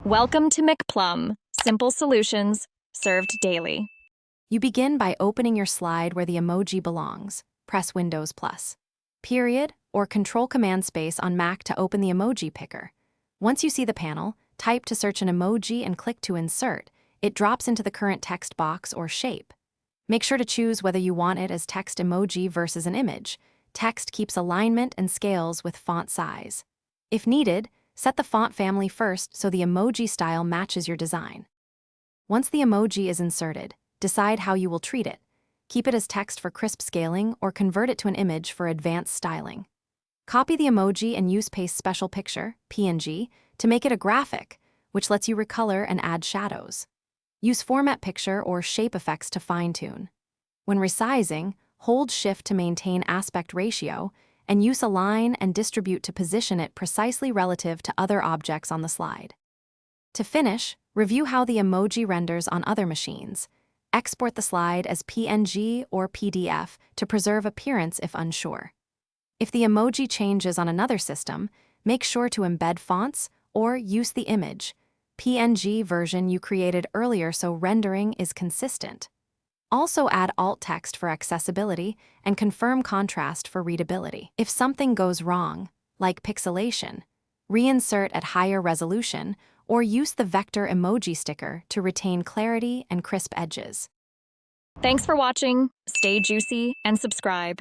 Welcome to McPlum, simple solutions served daily. You begin by opening your slide where the emoji belongs. Press Windows+. Period, or Control-Command space on Mac to open the emoji picker. Once you see the panel, type to search an emoji and click to insert. It drops into the current text box or shape. Make sure to choose whether you want it as text emoji versus an image. Text keeps alignment and scales with font size. If needed, set the font family first so the emoji style matches your design. Once the emoji is inserted, decide how you will treat it. Keep it as text for crisp scaling or convert it to an image for advanced styling. Copy the emoji and use Paste Special Picture, PNG, to make it a graphic, which lets you recolor and add shadows. Use Format Picture or Shape Effects to fine-tune. When resizing, hold Shift to maintain aspect ratio, and use Align and Distribute to position it precisely relative to other objects on the slide. To finish, review how the emoji renders on other machines. Export the slide as PNG or PDF to preserve appearance if unsure. If the emoji changes on another system, make sure to embed fonts or use the image PNG version you created earlier so rendering is consistent. Also add alt text for accessibility and confirm contrast for readability. If something goes wrong, like pixelation, reinsert at higher resolution or use the vector emoji sticker to retain clarity and crisp edges. Thanks for watching. Stay juicy and subscribe.